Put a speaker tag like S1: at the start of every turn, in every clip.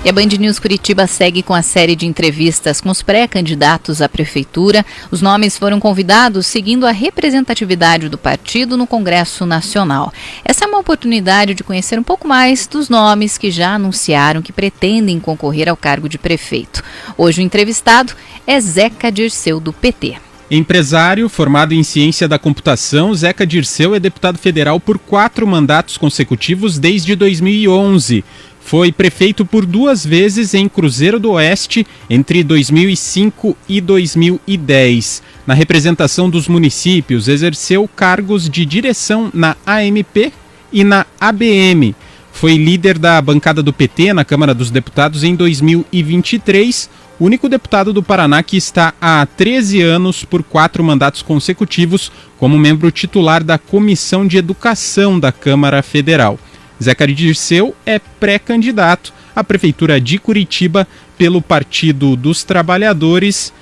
S1: E a Band News Curitiba segue com a série de entrevistas com os pré-candidatos à prefeitura. Os nomes foram convidados seguindo a representatividade do partido no Congresso Nacional. Essa é uma oportunidade de conhecer um pouco mais dos nomes que já anunciaram que pretendem concorrer ao cargo de prefeito. Hoje o entrevistado é Zeca Dirceu, do PT.
S2: Empresário formado em ciência da computação, Zeca Dirceu é deputado federal por 4 mandatos consecutivos desde 2011. Foi prefeito por 2 vezes em Cruzeiro do Oeste entre 2005 e 2010. Na representação dos municípios, exerceu cargos de direção na AMP e na ABM. Foi líder da bancada do PT na Câmara dos Deputados em 2023, o único deputado do Paraná que está há 13 anos por 4 mandatos consecutivos como membro titular da Comissão de Educação da Câmara Federal. Zeca Dirceu é pré-candidato à Prefeitura de Curitiba pelo Partido dos Trabalhadores.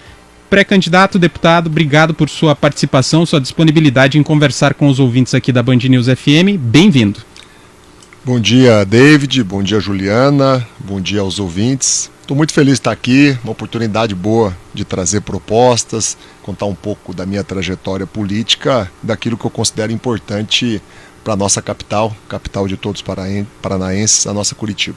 S2: Pré-candidato, deputado, obrigado por sua participação, sua disponibilidade em conversar com os ouvintes aqui da Band News FM. Bem-vindo.
S3: Bom dia, David. Bom dia, Juliana. Bom dia aos ouvintes. Estou muito feliz de estar aqui, uma oportunidade boa de trazer propostas, contar um pouco da minha trajetória política, daquilo que eu considero importante para a nossa capital de todos os paranaenses, a nossa Curitiba.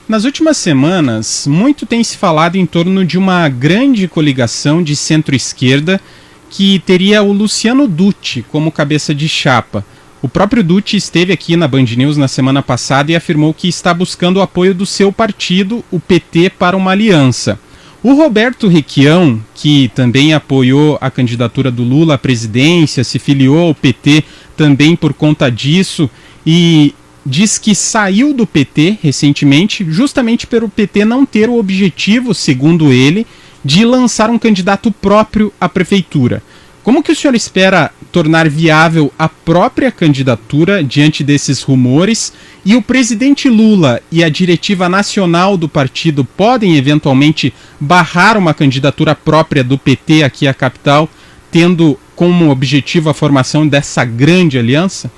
S2: Nas últimas semanas, muito tem se falado em torno de uma grande coligação de centro-esquerda que teria o Luciano Dutti como cabeça de chapa. O próprio Dutti esteve aqui na Band News na semana passada e afirmou que está buscando o apoio do seu partido, o PT, para uma aliança. O Roberto Requião, que também apoiou a candidatura do Lula à presidência, se filiou ao PT também por conta disso e diz que saiu do PT recentemente justamente pelo PT não ter o objetivo, segundo ele, de lançar um candidato próprio à prefeitura. Como que o senhor espera tornar viável a própria candidatura diante desses rumores? E o presidente Lula e a diretiva nacional do partido podem eventualmente barrar uma candidatura própria do PT aqui à capital, tendo como objetivo a formação dessa grande aliança?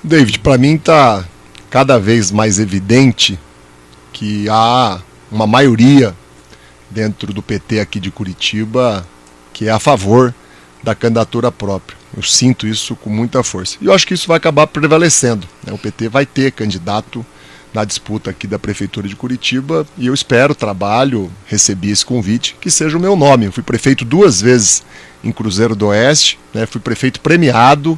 S3: David, para mim está cada vez mais evidente que há uma maioria dentro do PT aqui de Curitiba que é a favor da candidatura própria. Eu sinto isso com muita força. E eu acho que isso vai acabar prevalecendo, né? O PT vai ter candidato na disputa aqui da Prefeitura de Curitiba e eu espero, trabalho, recebi esse convite, que seja o meu nome. Eu fui prefeito 2 vezes em Cruzeiro do Oeste, né? Fui prefeito premiado,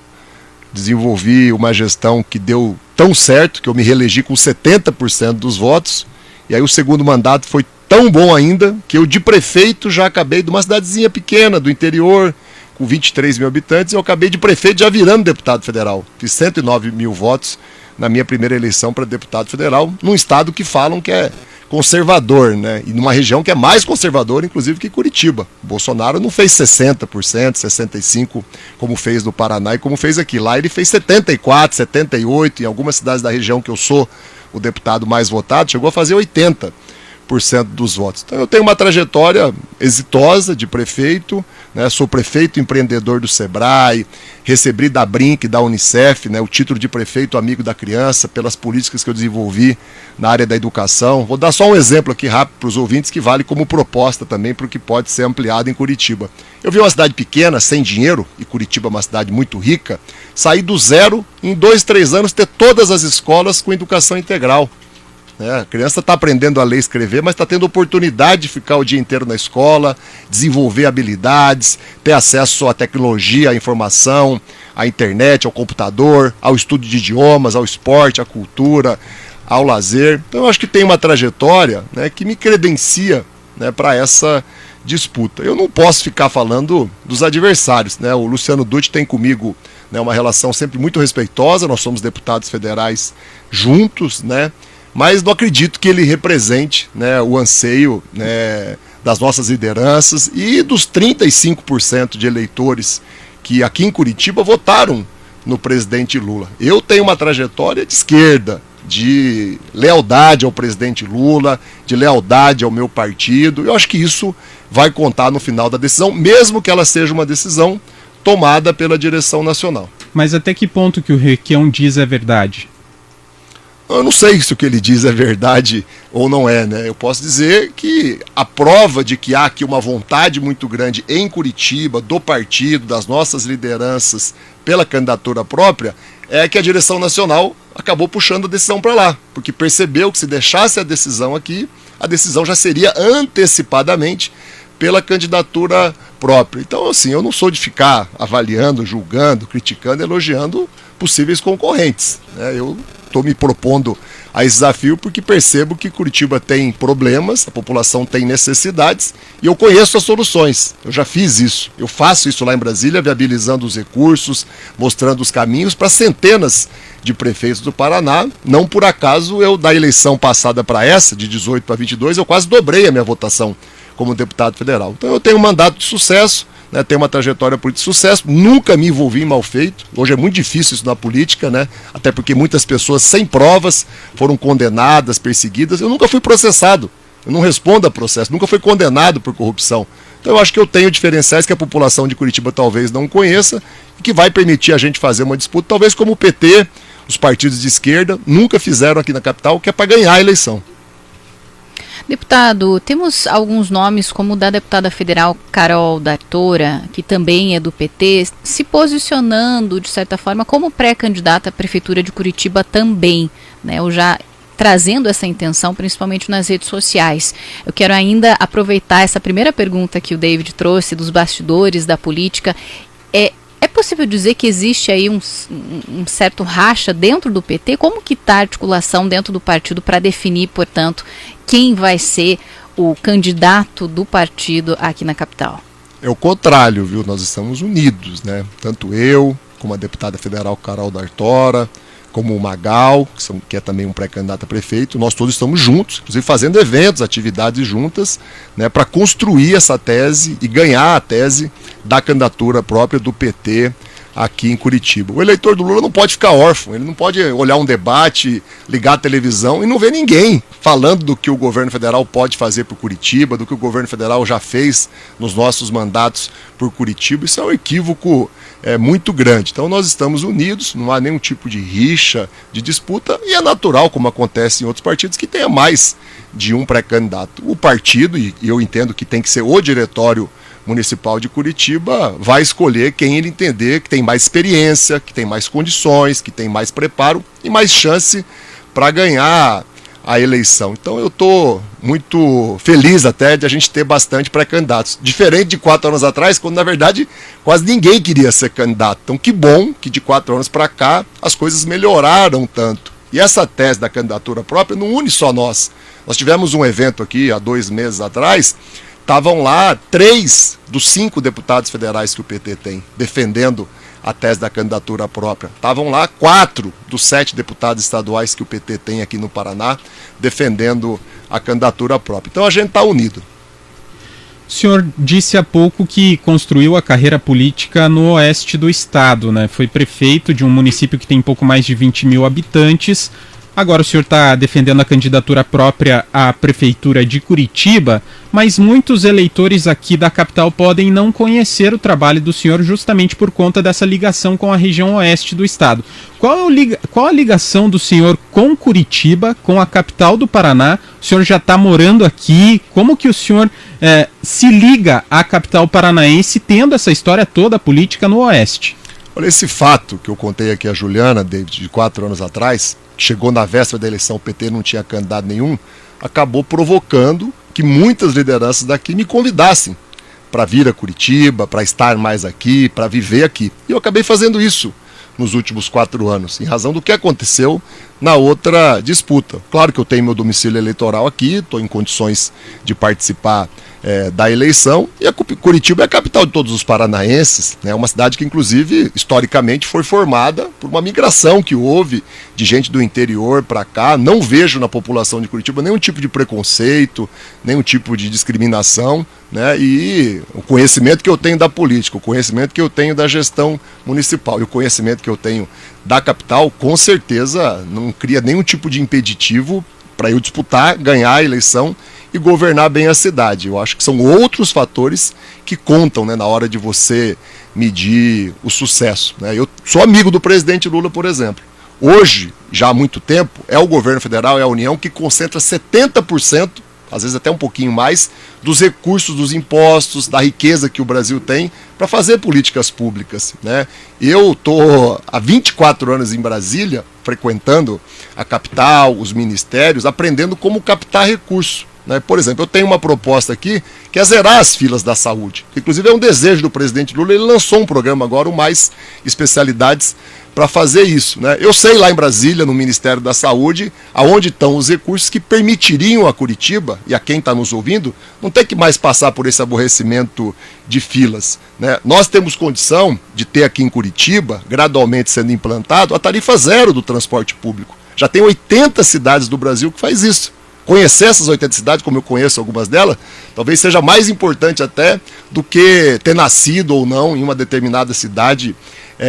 S3: desenvolvi uma gestão que deu tão certo que eu me reelegi com 70% dos votos, e aí o segundo mandato foi tão bom ainda que eu de prefeito já acabei de uma cidadezinha pequena do interior, com 23 mil habitantes, eu acabei de prefeito já virando deputado federal. Fiz 109 mil votos na minha primeira eleição para deputado federal, num estado que falam que é conservador, né? E numa região que é mais conservadora, inclusive, que Curitiba. O Bolsonaro não fez 60%, 65%, como fez no Paraná e como fez aqui. Lá ele fez 74%, 78%, em algumas cidades da região que eu sou o deputado mais votado, chegou a fazer 80% dos votos. Então eu tenho uma trajetória exitosa de prefeito, né? Sou prefeito empreendedor do Sebrae, recebi da Brinc, da Unicef, né? O título de prefeito amigo da criança, pelas políticas que eu desenvolvi na área da educação. Vou dar só um exemplo aqui rápido para os ouvintes que vale como proposta também para o que pode ser ampliado em Curitiba. Eu vi uma cidade pequena, sem dinheiro, e Curitiba é uma cidade muito rica, sair do zero, em 2, 3 anos ter todas as escolas com educação integral. A criança está aprendendo a ler e escrever, mas está tendo oportunidade de ficar o dia inteiro na escola, desenvolver habilidades, ter acesso à tecnologia, à informação, à internet, ao computador, ao estudo de idiomas, ao esporte, à cultura, ao lazer. Então eu acho que tem uma trajetória, né, que me credencia, né, para essa disputa. Eu não posso ficar falando dos adversários, né? O Luciano Dutti tem comigo, né, uma relação sempre muito respeitosa, nós somos deputados federais juntos, né? Mas não acredito que ele represente, né, o anseio, né, das nossas lideranças e dos 35% de eleitores que aqui em Curitiba votaram no presidente Lula. Eu tenho uma trajetória de esquerda, de lealdade ao presidente Lula, de lealdade ao meu partido. Eu acho que isso vai contar no final da decisão, mesmo que ela seja uma decisão tomada pela direção nacional.
S2: Mas até que ponto que o Requião diz é verdade?
S3: Eu não sei se o que ele diz é verdade ou não é, né? Eu posso dizer que a prova de que há aqui uma vontade muito grande em Curitiba, do partido, das nossas lideranças, pela candidatura própria, é que a direção nacional acabou puxando a decisão para lá, porque percebeu que se deixasse a decisão aqui, a decisão já seria antecipadamente pela candidatura própria. Então, assim, eu não sou de ficar avaliando, julgando, criticando, elogiando possíveis concorrentes, né? Eu estou me propondo a esse desafio porque percebo que Curitiba tem problemas, a população tem necessidades e eu conheço as soluções. Eu já fiz isso, eu faço isso lá em Brasília, viabilizando os recursos, mostrando os caminhos para centenas de prefeitos do Paraná. Não por acaso eu, da eleição passada para essa, de 18 para 22, eu quase dobrei a minha votação como deputado federal. Então eu tenho um mandato de sucesso, né, tenho uma trajetória política de sucesso, nunca me envolvi em mal feito. Hoje é muito difícil isso na política, né, até porque muitas pessoas sem provas foram condenadas, perseguidas. Eu nunca fui processado, eu não respondo a processo, nunca fui condenado por corrupção. Então eu acho que eu tenho diferenciais que a população de Curitiba talvez não conheça e que vai permitir a gente fazer uma disputa, talvez como o PT, os partidos de esquerda, nunca fizeram aqui na capital, que é para ganhar a eleição.
S1: Deputado, temos alguns nomes, como o da deputada federal Carol D'Artora, que também é do PT, se posicionando, de certa forma, como pré-candidata à Prefeitura de Curitiba também, né? Ou já trazendo essa intenção, principalmente nas redes sociais. Eu quero ainda aproveitar essa primeira pergunta que o David trouxe, dos bastidores da política. É possível dizer que existe aí um certo racha dentro do PT? Como que está a articulação dentro do partido para definir, portanto, quem vai ser o candidato do partido aqui na capital?
S3: É o contrário, viu? Nós estamos unidos, né? Tanto eu, como a deputada federal Carol D'Artora, como o Magal, que é também um pré-candidato a prefeito, nós todos estamos juntos, inclusive fazendo eventos, atividades juntas, né, para construir essa tese e ganhar a tese da candidatura própria do PT aqui em Curitiba. O eleitor do Lula não pode ficar órfão, ele não pode olhar um debate, ligar a televisão e não ver ninguém falando do que o governo federal pode fazer por Curitiba, do que o governo federal já fez nos nossos mandatos por Curitiba. Isso é um equívoco muito grande. Então nós estamos unidos, não há nenhum tipo de rixa, de disputa, e é natural, como acontece em outros partidos, que tenha mais de um pré-candidato. O partido, e eu entendo que tem que ser o diretório municipal de Curitiba, vai escolher quem ele entender que tem mais experiência, que tem mais condições, que tem mais preparo e mais chance para ganhar a eleição. Então eu estou muito feliz até de a gente ter bastante pré-candidatos. Diferente de 4 anos atrás, quando na verdade quase ninguém queria ser candidato. Então que bom que de 4 anos para cá as coisas melhoraram tanto. E essa tese da candidatura própria não une só nós. Nós tivemos um evento aqui há 2 meses atrás, estavam lá 3 dos 5 deputados federais que o PT tem defendendo a tese da candidatura própria. Estavam lá 4 dos 7 deputados estaduais que o PT tem aqui no Paraná defendendo a candidatura própria. Então a gente está unido.
S2: O senhor disse há pouco que construiu a carreira política no oeste do estado, né? Foi prefeito de um município que tem pouco mais de 20 mil habitantes. Agora o senhor está defendendo a candidatura própria à prefeitura de Curitiba, mas muitos eleitores aqui da capital podem não conhecer o trabalho do senhor justamente por conta dessa ligação com a região oeste do estado. Qual a ligação do senhor com Curitiba, com a capital do Paraná? O senhor já está morando aqui, como que o senhor se liga à capital paranaense tendo essa história toda política no oeste?
S3: Olha, esse fato que eu contei aqui a Juliana, David, de 4 anos atrás, chegou na véspera da eleição, o PT não tinha candidato nenhum, acabou provocando que muitas lideranças daqui me convidassem para vir a Curitiba, para estar mais aqui, para viver aqui. E eu acabei fazendo isso nos últimos 4 anos, em razão do que aconteceu na outra disputa. Claro que eu tenho meu domicílio eleitoral aqui, estou em condições de participar da eleição, e a Curitiba é a capital de todos os paranaenses, né? Uma cidade que inclusive historicamente foi formada por uma migração que houve de gente do interior para cá. Não vejo na população de Curitiba nenhum tipo de preconceito, nenhum tipo de discriminação, né? E o conhecimento que eu tenho da política, o conhecimento que eu tenho da gestão municipal e o conhecimento que eu tenho da capital, com certeza não cria nenhum tipo de impeditivo para eu disputar, ganhar a eleição e governar bem a cidade. Eu acho que são outros fatores que contam, né, na hora de você medir o sucesso, né? Eu sou amigo do presidente Lula, por exemplo. Hoje já há muito tempo, é o governo federal, é a União, que concentra 70%, às vezes até um pouquinho mais, dos recursos dos impostos, da riqueza que o Brasil tem para fazer políticas públicas, né? Eu estou há 24 anos em Brasília, frequentando a capital, os ministérios, aprendendo como captar recurso, né? Por exemplo, eu tenho uma proposta aqui que é zerar as filas da saúde. Inclusive é um desejo do presidente Lula, ele lançou um programa agora, o Mais Especialidades, para fazer isso, né? Eu sei lá em Brasília, no Ministério da Saúde, aonde estão os recursos que permitiriam a Curitiba, e a quem está nos ouvindo, não ter que mais passar por esse aborrecimento de filas, né? Nós temos condição de ter aqui em Curitiba, gradualmente sendo implantado, a tarifa zero do transporte público. Já tem 80 cidades do Brasil que faz isso. Conhecer essas 80 cidades, como eu conheço algumas delas, talvez seja mais importante até do que ter nascido ou não em uma determinada cidade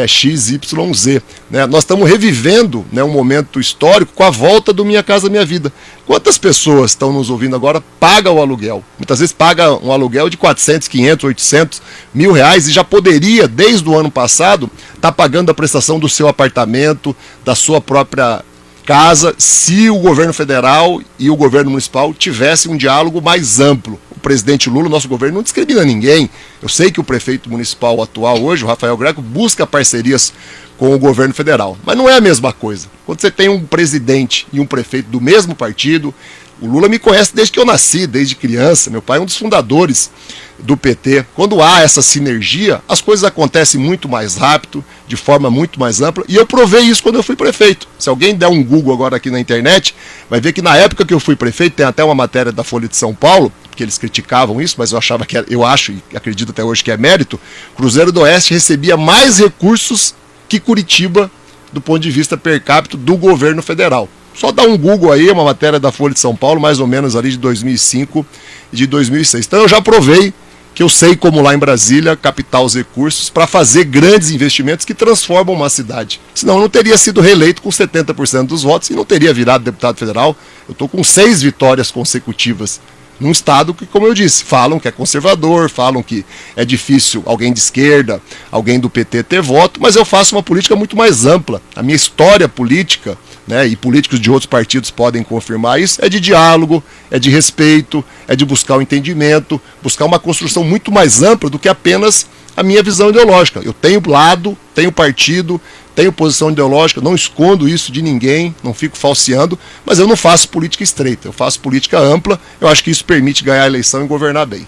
S3: XYZ, né? Nós estamos revivendo, né, um momento histórico com a volta do Minha Casa Minha Vida. Quantas pessoas estão nos ouvindo agora pagam o aluguel? Muitas vezes paga um aluguel de 400, 500, 800 mil reais e já poderia, desde o ano passado, estar pagando a prestação do seu apartamento, da sua própria casa, se o governo federal e o governo municipal tivessem um diálogo mais amplo. O presidente Lula, o nosso governo, não discrimina ninguém. Eu sei que o prefeito municipal atual hoje, o Rafael Greco, busca parcerias com o governo federal. Mas não é a mesma coisa. Quando você tem um presidente e um prefeito do mesmo partido, o Lula me conhece desde que eu nasci, desde criança. Meu pai é um dos fundadores do PT. Quando há essa sinergia, as coisas acontecem muito mais rápido, de forma muito mais ampla, e eu provei isso quando eu fui prefeito. Se alguém der um Google agora aqui na internet, vai ver que na época que eu fui prefeito, tem até uma matéria da Folha de São Paulo, que eles criticavam isso, mas eu acho e acredito até hoje que é mérito, Cruzeiro do Oeste recebia mais recursos que Curitiba, do ponto de vista per capita do governo federal. Só dá um Google aí, uma matéria da Folha de São Paulo, mais ou menos ali de 2005 e de 2006. Então eu já provei que eu sei como lá em Brasília captar os recursos para fazer grandes investimentos que transformam uma cidade. Senão eu não teria sido reeleito com 70% dos votos e não teria virado deputado federal. Eu estou com 6 vitórias consecutivas num estado que, como eu disse, falam que é conservador, falam que é difícil alguém de esquerda, alguém do PT ter voto, mas eu faço uma política muito mais ampla. A minha história política, né, e políticos de outros partidos podem confirmar isso, é de diálogo, é de respeito, é de buscar o entendimento, buscar uma construção muito mais ampla do que apenas a minha visão ideológica. Eu tenho lado, tenho partido, tenho posição ideológica, não escondo isso de ninguém, não fico falseando, mas eu não faço política estreita, eu faço política ampla, eu acho que isso permite ganhar a eleição e governar bem.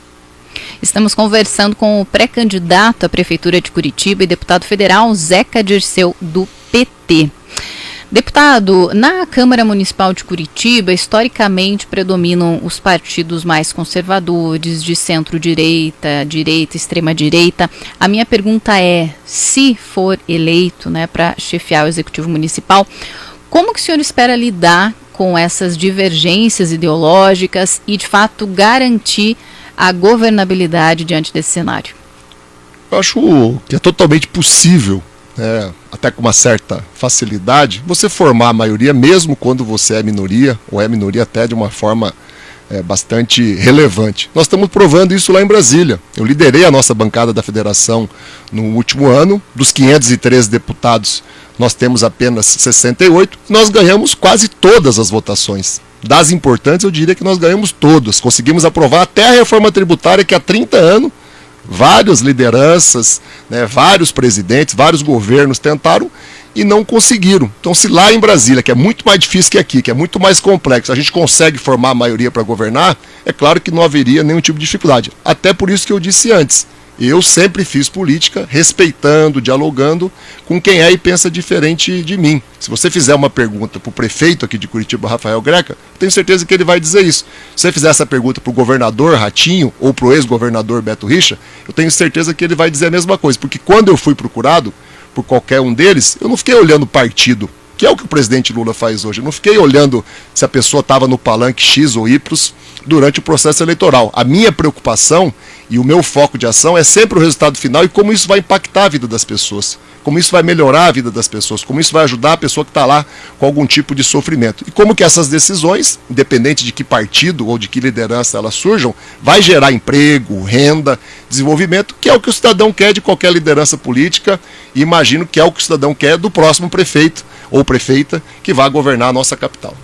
S1: Estamos conversando com o pré-candidato à Prefeitura de Curitiba e deputado federal Zeca Dirceu, do PT. Deputado, na Câmara Municipal de Curitiba, historicamente predominam os partidos mais conservadores, de centro-direita, direita, extrema-direita. A minha pergunta é, se for eleito, né, para chefiar o Executivo Municipal, como que o senhor espera lidar com essas divergências ideológicas e, de fato, garantir a governabilidade diante desse cenário?
S3: Eu acho que é totalmente possível, até com uma certa facilidade, você formar a maioria mesmo quando você é minoria, ou é minoria até de uma forma bastante relevante. Nós estamos provando isso lá em Brasília. Eu liderei a nossa bancada da federação no último ano, dos 513 deputados nós temos apenas 68, nós ganhamos quase todas as votações. Das importantes eu diria que nós ganhamos todas, conseguimos aprovar até a reforma tributária que há 30 anos, várias lideranças, vários presidentes, vários governos tentaram e não conseguiram. Então, se lá em Brasília, que é muito mais difícil que aqui, que é muito mais complexo, a gente consegue formar a maioria para governar, é claro que não haveria nenhum tipo de dificuldade. Até por isso que eu disse antes, eu sempre fiz política respeitando, dialogando com quem é e pensa diferente de mim. Se você fizer uma pergunta para o prefeito aqui de Curitiba, Rafael Greca, tenho certeza que ele vai dizer isso. Se você fizer essa pergunta para o governador Ratinho ou para o ex-governador Beto Richa, eu tenho certeza que ele vai dizer a mesma coisa. Porque quando eu fui procurado por qualquer um deles, eu não fiquei olhando partido, que é o que o presidente Lula faz hoje. Eu não fiquei olhando se a pessoa estava no palanque X ou Y durante o processo eleitoral. A minha preocupação e o meu foco de ação é sempre o resultado final e como isso vai impactar a vida das pessoas. como isso vai melhorar a vida das pessoas, como isso vai ajudar a pessoa que está lá com algum tipo de sofrimento. E como que essas decisões, independente de que partido ou de que liderança elas surjam, vai gerar emprego, renda, desenvolvimento, que é o que o cidadão quer de qualquer liderança política, e imagino que é o que o cidadão quer do próximo prefeito ou prefeita que vai governar a nossa capital.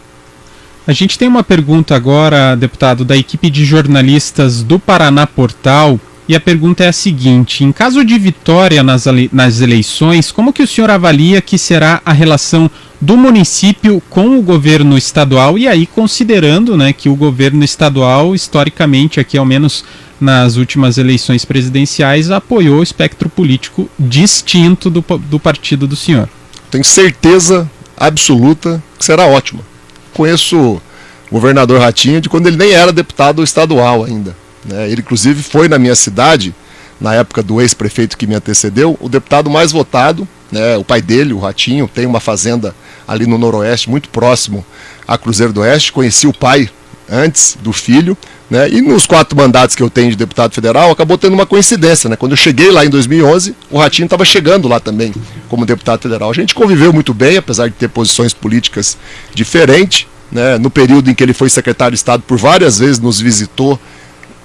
S2: A gente tem uma pergunta agora, deputado, da equipe de jornalistas do Paraná Portal, e a pergunta é a seguinte: em caso de vitória nas eleições, como que o senhor avalia que será a relação do município com o governo estadual, e aí considerando, né, que o governo estadual, historicamente, aqui ao menos nas últimas eleições presidenciais, apoiou o espectro político distinto do partido do senhor?
S3: Tenho certeza absoluta que será ótima. Conheço o governador Ratinho de quando ele nem era deputado estadual ainda, né? Ele inclusive foi na minha cidade, na época do ex-prefeito que me antecedeu, o deputado mais votado, né? O pai dele, o Ratinho, tem uma fazenda ali no Noroeste, muito próximo a Cruzeiro do Oeste. Conheci o pai antes do filho, né? E nos 4 mandatos que eu tenho de deputado federal, acabou tendo uma coincidência, né? Quando eu cheguei lá em 2011, o Ratinho estava chegando lá também como deputado federal. A gente conviveu muito bem, apesar de ter posições políticas diferentes, né? No período em que ele foi secretário de Estado, por várias vezes nos visitou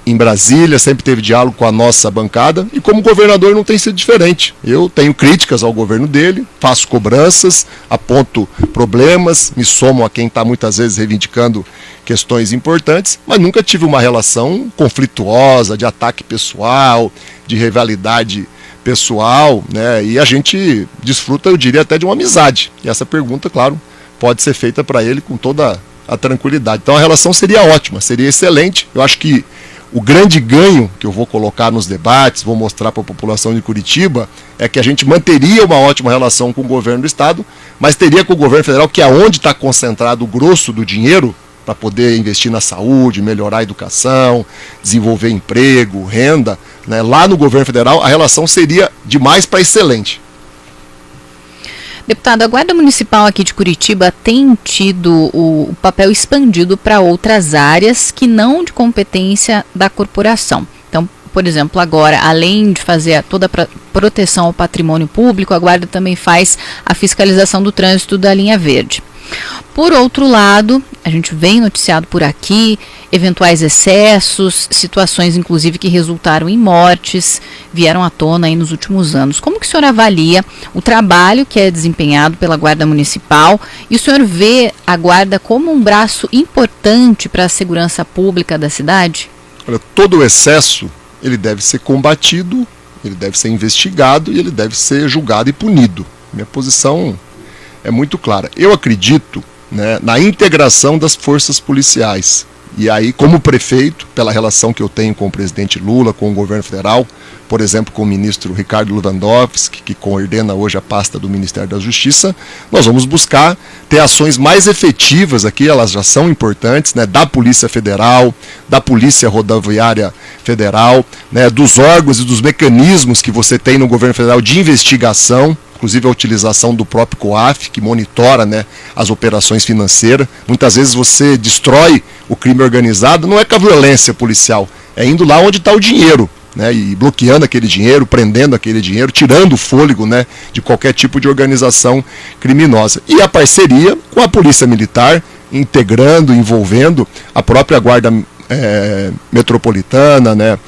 S3: em Brasília, sempre teve diálogo com a nossa bancada, e como governador não tem sido diferente. Eu tenho críticas ao governo dele, faço cobranças, aponto problemas, me somo a quem está muitas vezes reivindicando questões importantes, mas nunca tive uma relação conflituosa, de ataque pessoal, de rivalidade pessoal, né? E a gente desfruta, eu diria, até de uma amizade. E essa pergunta, claro, pode ser feita para ele com toda a tranquilidade. Então a relação seria ótima, seria excelente. Eu acho que o grande ganho que eu vou colocar nos debates, vou mostrar para a população de Curitiba, é que a gente manteria uma ótima relação com o governo do estado, mas teria com o governo federal, que é onde está concentrado o grosso do dinheiro, para poder investir na saúde, melhorar a educação, desenvolver emprego, renda, né? Lá no governo federal a relação seria de mais para excelente.
S1: Deputado, a Guarda Municipal aqui de Curitiba tem tido o papel expandido para outras áreas que não de competência da corporação. Então, por exemplo, agora, além de fazer toda a proteção ao patrimônio público, a Guarda também faz a fiscalização do trânsito da linha verde. Por outro lado, a gente vem noticiado por aqui eventuais excessos, situações inclusive que resultaram em mortes, vieram à tona aí nos últimos anos. Como que o senhor avalia o trabalho que é desempenhado pela Guarda Municipal, e o senhor vê a Guarda como um braço importante para a segurança pública da cidade?
S3: Olha, todo o excesso, ele deve ser combatido, ele deve ser investigado e ele deve ser julgado e punido. Minha posição é muito clara. Eu acredito, né, na integração das forças policiais. E aí, como prefeito, pela relação que eu tenho com o presidente Lula, com o governo federal, por exemplo, com o ministro Ricardo Lewandowski, que coordena hoje a pasta do Ministério da Justiça, nós vamos buscar ter ações mais efetivas aqui, elas já são importantes, né, da Polícia Federal, da Polícia Rodoviária Federal, né, dos órgãos e dos mecanismos que você tem no governo federal de investigação, inclusive a utilização do próprio COAF, que monitora, né, as operações financeiras. Muitas vezes você destrói o crime organizado, não é com a violência policial, é indo lá onde está o dinheiro, né, e bloqueando aquele dinheiro, prendendo aquele dinheiro, tirando o fôlego, né, de qualquer tipo de organização criminosa. E a parceria com a Polícia Militar, integrando, envolvendo a própria Guarda Metropolitana, né,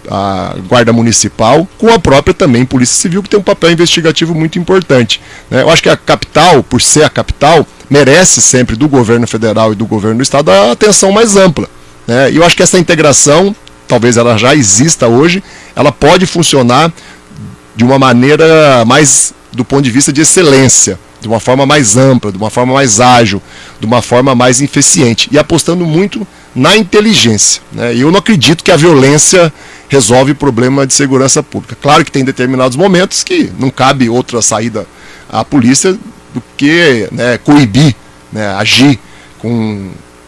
S3: a Guarda Municipal, com a própria também Polícia Civil, que tem um papel investigativo muito importante, né? Eu acho que a capital, por ser a capital, merece sempre do governo federal e do governo do estado a atenção mais ampla, né? E eu acho que essa integração, talvez ela já exista hoje, ela pode funcionar de uma maneira mais, do ponto de vista de excelência, de uma forma mais ampla, de uma forma mais ágil, de uma forma mais eficiente, e apostando muito na inteligência, né? E eu não acredito que a violência resolve o problema de segurança pública. Claro que tem determinados momentos que não cabe outra saída à polícia do que, né, coibir, né, agir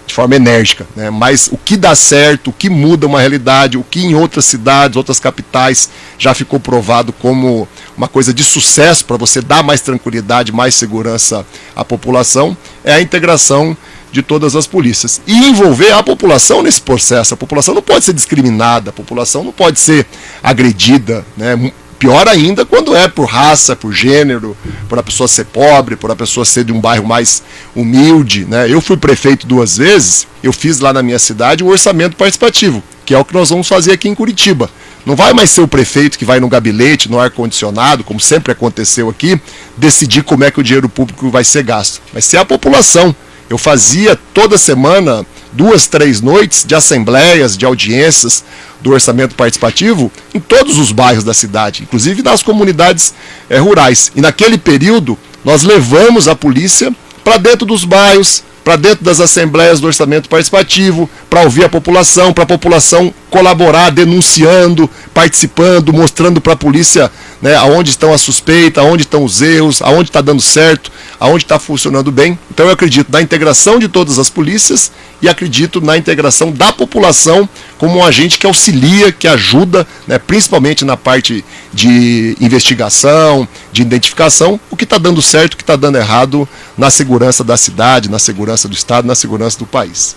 S3: de forma enérgica, né? Mas o que dá certo, o que muda uma realidade, o que em outras cidades, outras capitais já ficou provado como uma coisa de sucesso para você dar mais tranquilidade, mais segurança à população, é a integração de todas as polícias e envolver a população nesse processo. A população não pode ser discriminada, a população não pode ser agredida, né? Pior ainda quando é por raça, por gênero, por a pessoa ser pobre, por a pessoa ser de um bairro mais humilde, né? Eu fui prefeito 2 vezes, eu fiz lá na minha cidade um orçamento participativo, que é o que nós vamos fazer aqui em Curitiba. Não vai mais ser o prefeito que vai no gabinete, no ar-condicionado, como sempre aconteceu aqui, decidir como é que o dinheiro público vai ser gasto. Vai ser a população. Eu fazia toda semana 2, 3 noites de assembleias, de audiências do orçamento participativo em todos os bairros da cidade, inclusive nas comunidades rurais. E naquele período nós levamos a polícia para dentro dos bairros, para dentro das assembleias do orçamento participativo, para ouvir a população, para a população colaborar, denunciando, participando, mostrando para a polícia, né, aonde estão as suspeitas, aonde estão os erros, aonde está dando certo, aonde está funcionando bem. Então eu acredito na integração de todas as polícias e acredito na integração da população como um agente que auxilia, que ajuda, né, principalmente na parte de investigação, de identificação, o que está dando certo, o que está dando errado na segurança da cidade, na segurança do Estado, na segurança do país.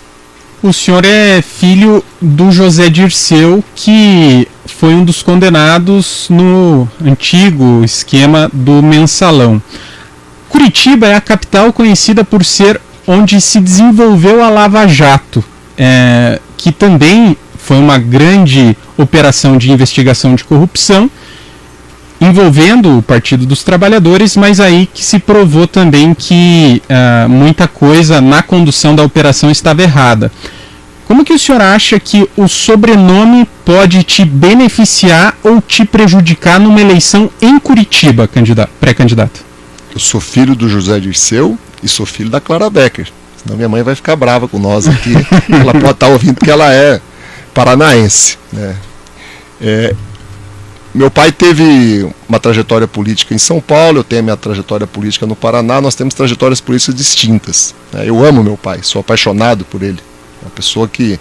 S2: O senhor é filho do José Dirceu, que foi um dos condenados no antigo esquema do mensalão. Curitiba é a capital conhecida por ser onde se desenvolveu a Lava Jato, que também foi uma grande operação de investigação de corrupção, envolvendo o Partido dos Trabalhadores, mas aí que se provou também que muita coisa na condução da operação estava errada. Como que o senhor acha que o sobrenome pode te beneficiar ou te prejudicar numa eleição em Curitiba, pré-candidato?
S3: Eu sou filho do José Dirceu e sou filho da Clara Becker. Senão minha mãe vai ficar brava com nós aqui. Ela pode estar ouvindo porque ela é paranaense, né? Meu pai teve uma trajetória política em São Paulo, eu tenho a minha trajetória política no Paraná, nós temos trajetórias políticas distintas. Eu amo meu pai, sou apaixonado por ele, é uma pessoa que,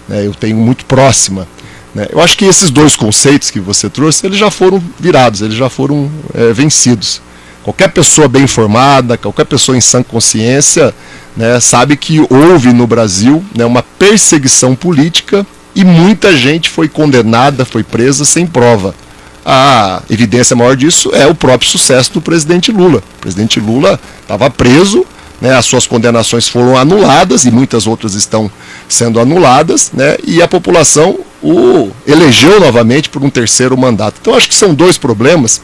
S3: né, eu tenho muito próxima. Né? Eu acho que esses 2 conceitos que você trouxe, eles já foram virados, eles já foram vencidos. Qualquer pessoa bem informada, qualquer pessoa em sã consciência, né, sabe que houve no Brasil, né, uma perseguição política e muita gente foi condenada, foi presa sem prova. A evidência maior disso é o próprio sucesso do presidente Lula. O presidente Lula estava preso, né, as suas condenações foram anuladas e muitas outras estão sendo anuladas, né, e a população o elegeu novamente por um 3º mandato. Então acho que são 2 problemas,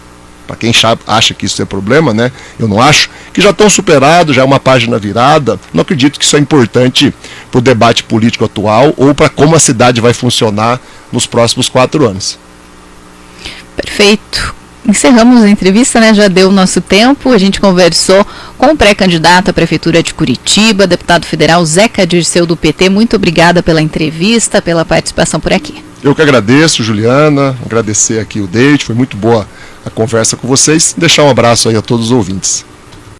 S3: para quem acha que isso é problema, né, eu não acho, que já estão superados, já é uma página virada. Não acredito que isso é importante para o debate político atual ou para como a cidade vai funcionar nos próximos 4 anos.
S1: Perfeito. Encerramos a entrevista, né? Já deu o nosso tempo. A gente conversou com o pré-candidato à Prefeitura de Curitiba, deputado federal Zeca Dirceu do PT. Muito obrigada pela entrevista, pela participação por aqui.
S3: Eu que agradeço, Juliana, agradecer aqui o Deide, foi muito boa a conversa com vocês. Deixar um abraço aí a todos os ouvintes.